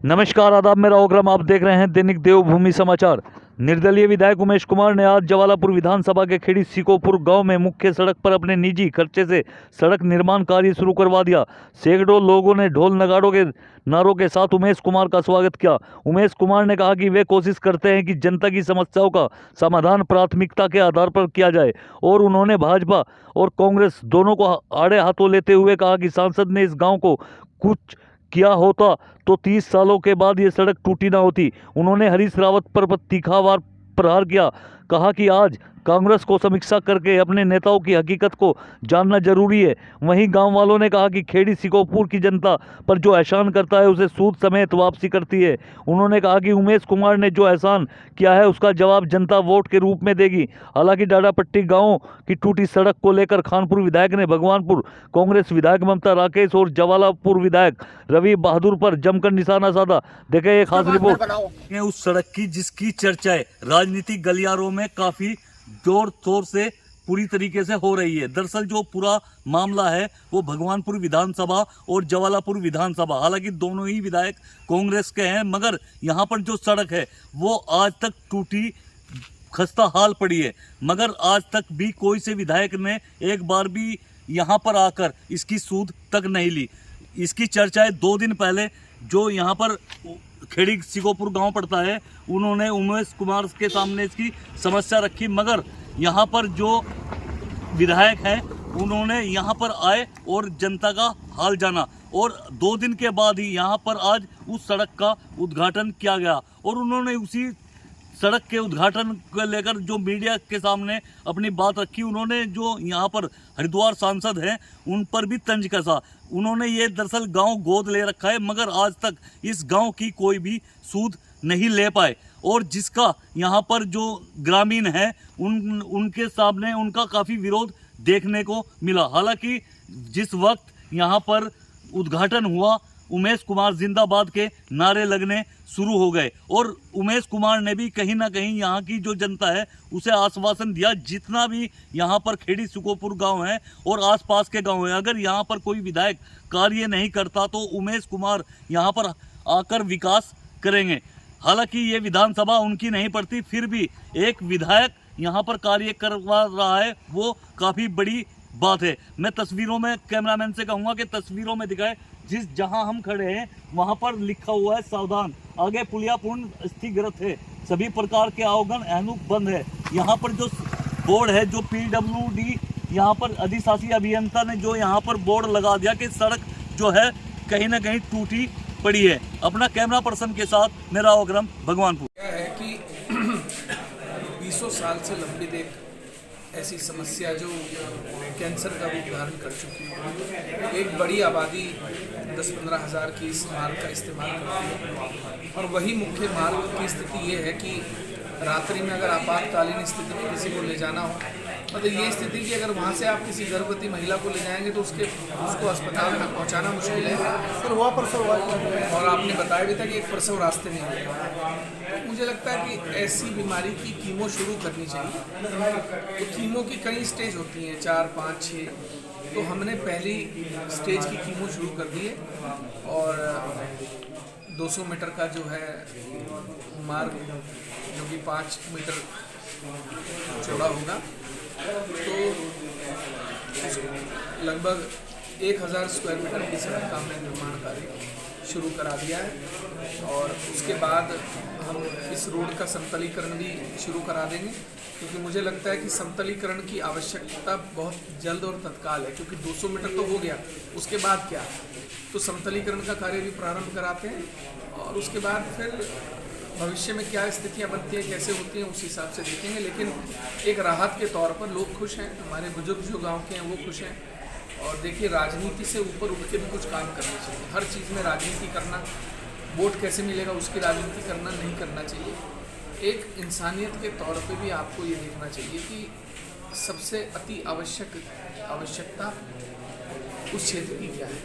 नमस्कार, आदाब। मेरा ओग्रम, आप देख रहे हैं दैनिक देवभूमि समाचार। निर्दलीय विधायक उमेश कुमार ने आज जवालापुर विधानसभा के खेड़ी सिकोपुर गांव में मुख्य सड़क पर अपने निजी खर्चे से सड़क निर्माण कार्य शुरू करवा दिया। सैकड़ों लोगों ने ढोल नगाड़ों के नारों के साथ उमेश कुमार का स्वागत किया। उमेश कुमार ने कहा कि वे कोशिश करते हैं कि जनता की समस्याओं का समाधान प्राथमिकता के आधार पर किया जाए और उन्होंने भाजपा और कांग्रेस दोनों को आड़े हाथों लेते हुए कहा कि सांसद ने इस गाँव को कुछ किया होता तो 30 सालों के बाद ये सड़क टूटी ना होती। उन्होंने हरीश रावत पर तीखा वार प्रहार किया। कहा कि आज कांग्रेस को समीक्षा करके अपने नेताओं की हकीकत को जानना जरूरी है। वहीं गांव वालों ने कहा कि खेड़ी सिकोपुर की जनता पर जो एहसान करता है उसे सूद समेत वापसी करती है। उन्होंने कहा कि उमेश कुमार ने जो एहसान किया है उसका जवाब जनता वोट के रूप में देगी। हालांकि डाडापट्टी गांव की टूटी सड़क को लेकर खानपुर विधायक ने भगवानपुर कांग्रेस विधायक ममता राकेश और जवालापुर विधायक रवि बहादुर पर जमकर निशाना साधा। देखे एक खास रिपोर्ट उस सड़क की जिसकी चर्चाएं राजनीतिक गलियारों में काफी जोर शोर से पूरी तरीके से हो रही है। दरअसल जो पूरा मामला है वो भगवानपुर विधानसभा और जवालापुर विधानसभा, हालांकि दोनों ही विधायक कांग्रेस के हैं, मगर यहाँ पर जो सड़क है वो आज तक टूटी खस्ता हाल पड़ी है। मगर आज तक भी कोई से विधायक ने एक बार भी यहाँ पर आकर इसकी सूद तक नहीं ली। इसकी चर्चाएं 2 दिन पहले जो यहाँ पर खेड़ी सिकोपुर गांव पड़ता है उन्होंने उमेश कुमार के सामने इसकी समस्या रखी, मगर यहाँ पर जो विधायक हैं उन्होंने यहाँ पर आए और जनता का हाल जाना और 2 दिन के बाद ही यहाँ पर आज उस सड़क का उद्घाटन किया गया और उन्होंने उसी सड़क के उद्घाटन को लेकर जो मीडिया के सामने अपनी बात रखी। उन्होंने जो यहाँ पर हरिद्वार सांसद हैं उन पर भी तंज कसा। उन्होंने ये दरअसल गांव गोद ले रखा है, मगर आज तक इस गांव की कोई भी सूद नहीं ले पाए और जिसका यहाँ पर जो ग्रामीण है उनके सामने उनका काफ़ी विरोध देखने को मिला। हालांकि जिस वक्त यहाँ पर उद्घाटन हुआ उमेश कुमार जिंदाबाद के नारे लगने शुरू हो गए और उमेश कुमार ने भी कहीं ना कहीं यहाँ की जो जनता है उसे आश्वासन दिया, जितना भी यहाँ पर खेड़ी सिकोपुर गांव है और आसपास के गांव है, अगर यहाँ पर कोई विधायक कार्य नहीं करता तो उमेश कुमार यहाँ पर आकर विकास करेंगे। हालांकि ये विधानसभा उनकी नहीं पड़ती, फिर भी एक विधायक यहाँ पर कार्य करवा रहा है वो काफ़ी बड़ी बात है। मैं तस्वीरों में कैमरामैन से कहूँगा कि तस्वीरों में दिखाए जहां हम खड़े हैं वहां पर लिखा हुआ है सावधान, आगे पुलिया पूर्ण स्थितिग्रस्त है, सभी प्रकार के आवागमन एहनुक बंद है। यहाँ पर जो बोर्ड है जो PWD यहाँ पर अधिशासी अभियंता ने जो यहाँ पर बोर्ड लगा दिया कि सड़क जो है कहीं ना कहीं टूटी पड़ी है। अपना कैमरा पर्सन के साथ मेरा ओग्रम, भगवानपुर। क्या है कि 20 साल से लंबित एक ऐसी समस्या जो कैंसर का रूप धारण कर चुकी है। एक बड़ी आबादी 10-15 हज़ार की इस मार्ग का इस्तेमाल करती है और वही मुख्य मार्ग की स्थिति ये है कि रात्रि में अगर आपातकालीन स्थिति में किसी को ले जाना हो, मतलब ये स्थिति कि अगर वहाँ से आप किसी गर्भवती महिला को ले जाएंगे तो उसको अस्पताल में पहुँचाना मुश्किल है। फिर हुआ प्रसव और आपने बताया भी था कि एक प्रसव रास्ते में है। मुझे लगता है कि ऐसी बीमारी की कीमो शुरू करनी चाहिए। तो कीमो की कई स्टेज होती हैं, 4, 5, 6। तो हमने पहली स्टेज की कीमो शुरू कर दी है और 200 मीटर का जो है मार्ग जो कि 5 मीटर चौड़ा होगा, तो लगभग 1000 स्क्वायर मीटर की सड़क का हमने निर्माण कार्य शुरू करा दिया है और उसके बाद हम इस रोड का समतलीकरण भी शुरू करा देंगे, क्योंकि मुझे लगता है कि समतलीकरण की आवश्यकता बहुत जल्द और तत्काल है, क्योंकि 200 मीटर तो हो गया, उसके बाद क्या, तो समतलीकरण का कार्य भी प्रारंभ कराते हैं और उसके बाद फिर भविष्य में क्या स्थितियां बनती हैं, कैसे होती हैं, उस हिसाब से देखेंगे। लेकिन एक राहत के तौर पर लोग खुश हैं, हमारे बुजुर्ग जो गांव के हैं वो खुश हैं। और देखिए, राजनीति से ऊपर उठ के भी कुछ काम करना चाहिए। हर चीज़ में राजनीति करना, वोट कैसे मिलेगा उसकी राजनीति करना नहीं करना चाहिए। एक इंसानियत के तौर पे भी आपको ये देखना चाहिए कि सबसे अति आवश्यकता उस क्षेत्र की क्या है।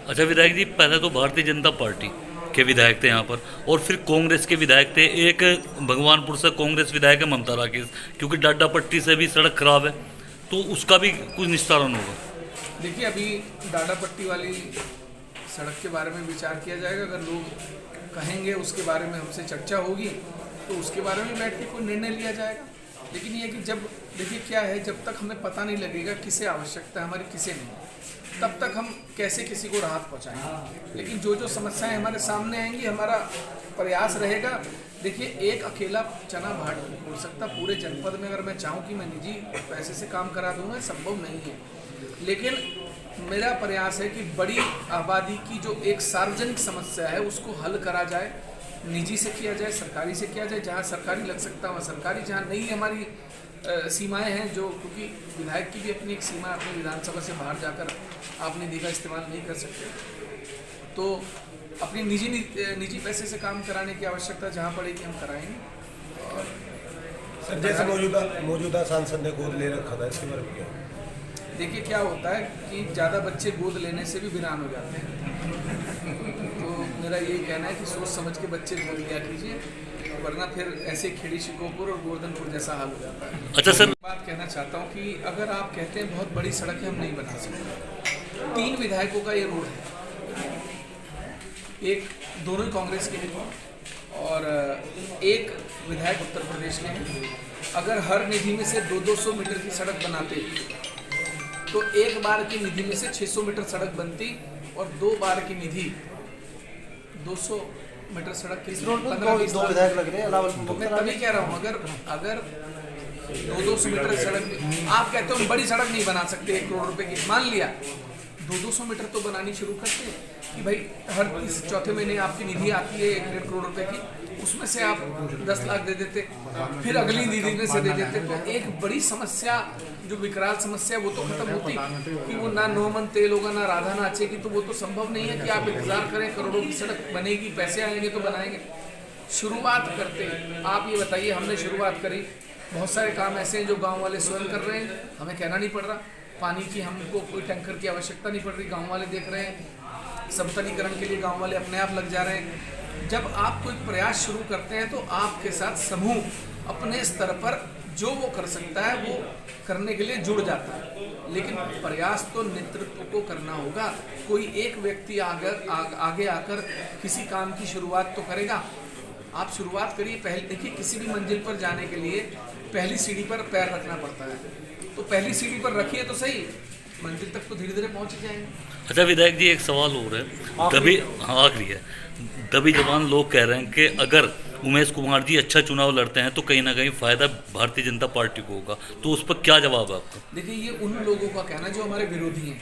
अच्छा विधायक जी, पहले तो भारतीय जनता पार्टी के विधायक थे यहाँ पर और फिर कांग्रेस के विधायक थे। एक भगवानपुर से कांग्रेस विधायक है ममता राकेश, क्योंकि डाडापट्टी से भी सड़क खराब है तो उसका भी कुछ निस्तारण होगा। देखिए, अभी डाडापट्टी वाली सड़क के बारे में विचार किया जाएगा। अगर लोग कहेंगे उसके बारे में हमसे चर्चा होगी तो उसके बारे में बैठ के कोई निर्णय लिया जाएगा। लेकिन ये कि जब देखिए क्या है, जब तक हमें पता नहीं लगेगा किसे आवश्यकता है हमारी किसे नहीं, तब तक हम कैसे किसी को राहत पहुंचाएंगे। लेकिन जो जो समस्याएं हमारे सामने आएंगी, हमारा प्रयास रहेगा। देखिए एक अकेला चना भाट नहीं हो सकता पूरे जनपद में। अगर मैं चाहूँ कि मैं निजी पैसे से काम करा दूंगा, संभव नहीं है। लेकिन मेरा प्रयास है कि बड़ी आबादी की जो एक सार्वजनिक समस्या है उसको हल करा जाए, निजी से किया जाए, सरकारी से किया जाए। जहाँ सरकारी लग सकता है वहाँ सरकारी, जहाँ नहीं हमारी सीमाएं हैं, जो क्योंकि विधायक की भी अपनी एक सीमा, अपनी विधानसभा से बाहर जाकर आपने देखा इस्तेमाल नहीं कर सकते, तो अपनी निजी पैसे से काम कराने की आवश्यकता जहाँ पड़ेगी हम कराएंगे। और सर जैसे मौजूदा सांसद ने गोद ले रखा था, इसके बारे में क्या? देखिए क्या होता है कि ज़्यादा बच्चे गोद लेने से भी वीरान हो जाते हैं। तो मेरा यही कहना है कि सोच समझ के बच्चे गोद लिया कीजिए, वरना फिर ऐसे खेड़ी शिकोपुर और गोवर्धनपुर जैसा हाल हो जाता है। अच्छा सर, बात कहना चाहता हूँ कि अगर आप कहते हैं बहुत बड़ी सड़क है हम नहीं बना सकते, 3 विधायकों का ये रोड है, एक दोनों ही कांग्रेस के हैं और एक विधायक उत्तर प्रदेश के हैं। अगर हर निधि में से 200 मीटर की सड़क बनाते तो एक बार की निधि में से 600 मीटर सड़क बनती और 2 बार की निधि 200 मीटर सड़क के 2 विधायक लग रहे हैं। मैं तभी कह रहा हूँ अगर 200 मीटर सड़क, आप कहते हो बड़ी सड़क नहीं बना सकते 1 करोड़ रुपए की, मान लिया 200 मीटर तो बनानी शुरू करते हैं कि भाई हर चौथे महीने आपकी निधि आती है 1.5 करोड़ रुपए की, उसमें से आप 10 लाख दे देते, फिर अगली निधि में से दे देते, तो एक बड़ी समस्या जो विकराल समस्या वो तो खत्म होती कि वो ना 9 मन तेल होगा ना राधा नाचेगी। तो वो तो संभव नहीं है कि आप इंतजार करें करोड़ों की सड़क बनेगी, पैसे आएंगे तो बनाएंगे। शुरुआत करते आप ये बताइए, हमने शुरुआत करी, बहुत सारे काम ऐसे हैं जो गाँव वाले स्वयं कर रहे हैं, हमें कहना नहीं पड़ रहा। पानी की हमको कोई टैंकर की आवश्यकता नहीं पड़ रही, गाँव वाले देख रहे हैं। समतलीकरण के लिए गाँव वाले अपने आप लग जा रहे हैं। जब आप कोई प्रयास शुरू करते हैं तो आपके साथ समूह अपने स्तर पर जो वो कर सकता है वो करने के लिए जुड़ जाता है। लेकिन प्रयास तो नेतृत्व को करना होगा। कोई एक व्यक्ति आगे आकर किसी काम की शुरुआत तो करेगा। आप शुरुआत करिए। पहले देखिए, किसी भी मंजिल पर जाने के लिए पहली सीढ़ी पर पैर रखना पड़ता है, तो पहली सीढ़ी पर रखिए तो सही, मंजिल तक तो धीरे धीरे पहुंच जाएंगे। अच्छा विधायक जी, एक सवाल और है, दबी आखिरी है, दबी जवान लोग कह रहे हैं कि अगर उमेश कुमार जी अच्छा चुनाव लड़ते हैं तो कहीं ना कहीं फायदा भारतीय जनता पार्टी को होगा, तो उस पर क्या जवाब है आपका? देखिए, ये उन लोगों का कहना जो हमारे विरोधी हैं।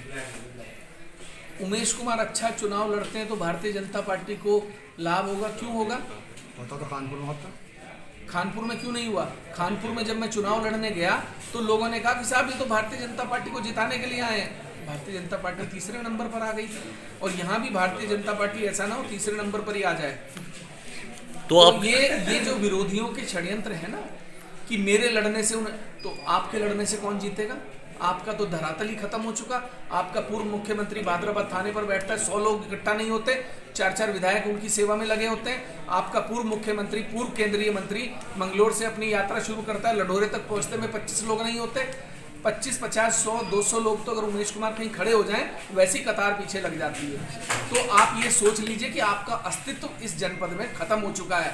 उमेश कुमार अच्छा चुनाव लड़ते हैं तो भारतीय जनता पार्टी को लाभ होगा। क्यों होगा? तो कानपुर में होता, खानपुर में क्यों नहीं हुआ? खानपुर में जब मैं चुनाव लड़ने गया तो लोगों ने कहा कि साहब ये तो भारतीय जनता पार्टी को जिताने के लिए आए हैं। भारतीय जनता पार्टी तीसरे नंबर पर आ गई थी, और यहाँ भी भारतीय जनता पार्टी ऐसा ना हो तीसरे नंबर पर ही आ जाए। तो आप ये जो विरोधियों के षड्यंत्र है ना कि मेरे लड़ने से तो आपके लड़ने से कौन जीतेगा? आपका तो धरातल ही खत्म हो चुका। आपका पूर्व मुख्यमंत्री भाद्राबाद थाने पर बैठता है, 100 लोग इकट्ठा नहीं होते, 4-4 विधायक उनकी सेवा में लगे होते हैं। आपका पूर्व मुख्यमंत्री, पूर्व केंद्रीय मंत्री मंगलोर से अपनी यात्रा शुरू करता है, लडोरे तक पहुंचते में 25 लोग नहीं होते। 25, 50, 100, 200 लोग तो अगर उमेश कुमार कहीं खड़े हो जाएं वैसी कतार पीछे लग जाती है। तो आप ये सोच लीजिए कि आपका अस्तित्व इस जनपद में खत्म हो चुका है।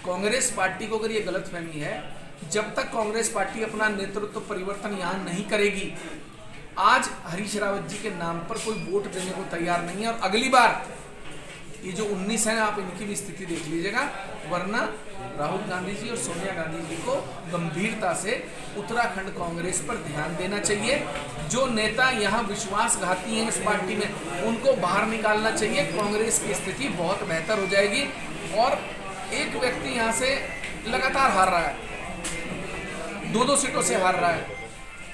कांग्रेस पार्टी को अगर ये गलतफहमी है, जब तक कांग्रेस पार्टी अपना नेतृत्व परिवर्तन यहाँ नहीं करेगी, आज हरीश रावत जी के नाम पर कोई वोट देने को तैयार नहीं है। और अगली बार ये जो 19 है, आप इनकी भी स्थिति देख लीजिएगा, वरना राहुल गांधी जी और सोनिया गांधी जी को गंभीरता से उत्तराखंड कांग्रेस पर ध्यान देना चाहिए। जो नेता यहाँ विश्वासघाती हैं इस पार्टी में, उनको बाहर निकालना चाहिए। कांग्रेस की स्थिति बहुत बेहतर हो जाएगी। और एक व्यक्ति यहाँ से लगातार हार रहा है, 2-2 सीटों से हार रहा है,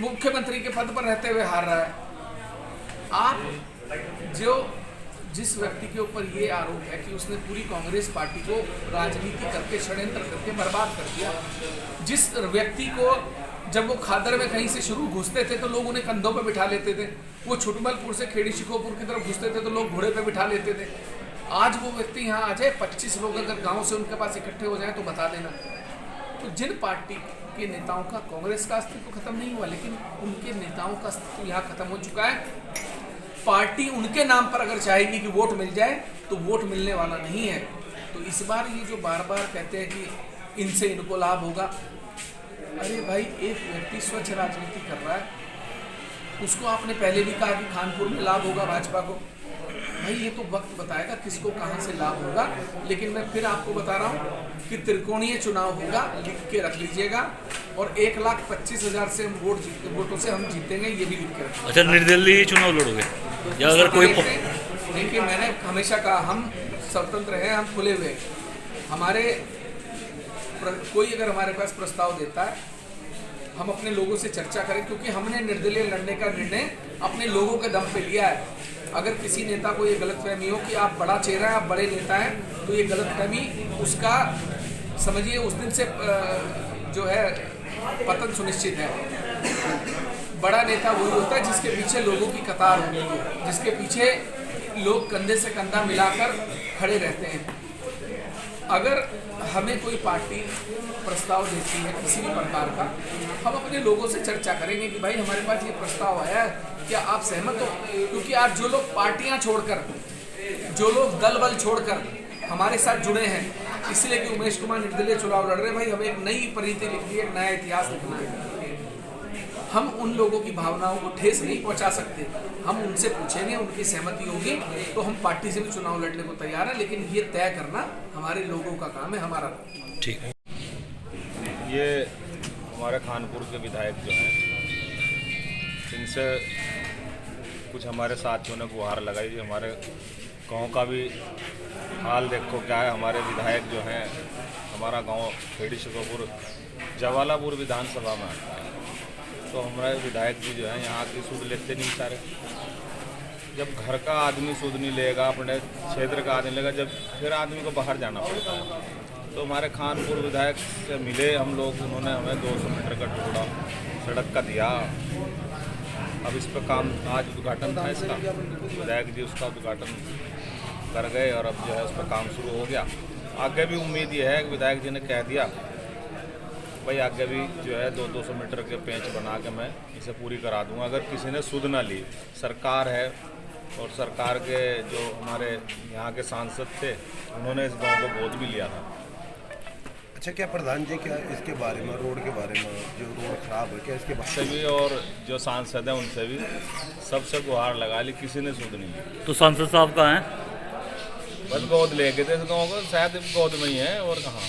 मुख्यमंत्री के पद पर रहते हुए हार रहा है। आप जिस व्यक्ति के ऊपर ये आरोप है कि उसने पूरी कांग्रेस पार्टी को राजनीति करके, षड्यंत्र करके बर्बाद कर दिया, जिस व्यक्ति को जब वो खादर में कहीं से शुरू घुसते थे तो लोग उन्हें कंधों पे बिठा लेते थे, वो छुटमलपुर से खेड़ी शिकोपुर की तरफ घुसते थे तो लोग घोड़े पे बिठा लेते थे, आज वो व्यक्ति यहाँ आ जाए, 25 लोग अगर गाँव से उनके पास इकट्ठे हो जाए तो बता देना। तो जिन पार्टी के नेताओं का कांग्रेस का अस्तित्व खत्म नहीं हुआ, लेकिन उनके नेताओं का अस्तित्व यहाँ खत्म हो चुका है। पार्टी उनके नाम पर अगर चाहेगी कि वोट मिल जाए तो वोट मिलने वाला नहीं है। तो इस बार ये जो बार बार कहते हैं कि इनसे इनको लाभ होगा, अरे भाई एक व्यक्ति स्वच्छ राजनीति कर रहा है, उसको आपने पहले भी कहा कि खानपुर में लाभ होगा भाजपा को। भाई ये तो वक्त बताएगा किसको कहाँ से लाभ होगा। लेकिन मैं फिर आपको बता रहा हूँ कि त्रिकोणीय चुनाव होगा, लिख के रख लीजिएगा, और 1,25,000 से हम वोटों से हम जीतेंगे, ये भी लिख के रखें। अच्छा, निर्दलीय चुनाव लड़ोगे या अगर कोई देखिए, मैंने हमेशा कहा हम स्वतंत्र हैं, हम खुले हुए। हमारे कोई अगर हमारे पास प्रस्ताव देता है, हम अपने लोगों से चर्चा करें, क्योंकि हमने निर्दलीय लड़ने का निर्णय अपने लोगों के दम पे लिया है। अगर किसी नेता को ये गलतफहमी हो कि आप बड़ा चेहरा है, आप बड़े नेता हैं, तो ये गलतफहमी उसका समझिए उस दिन से जो है पतन सुनिश्चित है। बड़ा नेता वही होता है जिसके पीछे लोगों की कतार होती है, जिसके पीछे लोग कंधे से कंधा मिलाकर खड़े रहते हैं। अगर हमें कोई पार्टी प्रस्ताव देती है किसी भी प्रकार का, हम अपने लोगों से चर्चा करेंगे कि भाई हमारे पास ये प्रस्ताव आया है, क्या आप सहमत हो? क्योंकि आज जो लोग पार्टियां छोड़कर, जो लोग दल बल छोड़कर हमारे साथ जुड़े हैं, इसलिए कि उमेश कुमार निर्दलीय चुनाव लड़ रहे हैं, भाई हमें एक नई परिधि लिखनी है, एक नया इतिहास लिखना है। हम उन लोगों की भावनाओं को ठेस नहीं पहुंचा सकते। हम उनसे पूछेंगे, उनकी सहमति होगी तो हम पार्टी से भी चुनाव लड़ने को तैयार हैं, लेकिन ये तय करना हमारे लोगों का काम है, हमारा। ठीक है। ये हमारे खानपुर के विधायक जो हैं, इनसे कुछ हमारे साथियों ने गुहार लगाई कि हमारे गांव का भी हाल देखो क्या है। हमारे विधायक जो हैं, हमारा गांव खेड़ी शिकोपुर जवालापुर विधानसभा में आता है, तो हमारे विधायक जी जो हैं यहाँ की सुध लेते नहीं सारे। जब घर का आदमी सुध नहीं लेगा, अपने क्षेत्र का आदमी लेगा, जब फिर आदमी को बाहर जाना पड़ता है। तो हमारे खानपुर विधायक से मिले हम लोग, उन्होंने हमें 200 मीटर का टुकड़ा सड़क का दिया। अब इस पर काम, आज उद्घाटन था इसका, विधायक जी उसका उद्घाटन कर गए और अब जो है उस पर काम शुरू हो गया। आगे भी उम्मीद ये है कि विधायक जी ने कह दिया भाई आगे भी जो है 200 मीटर के पेंच बना के मैं इसे पूरी करा दूंगा। अगर किसी ने सुध ना ली, सरकार है और सरकार के जो हमारे यहाँ के सांसद थे, उन्होंने इस गांव को गोद भी लिया था। अच्छा, क्या प्रधान जी क्या इसके बारे में, रोड के बारे में, जो रोड खराब है, क्या इसके से भी और जो सांसद हैं उनसे भी सबसे गुहार लगा ली, किसी ने सुध नहीं ली। तो सांसद साहब कहाँ हैं? बस गोद ले गए थे इस गाँव को, शायद गोद में ही है और कहाँ।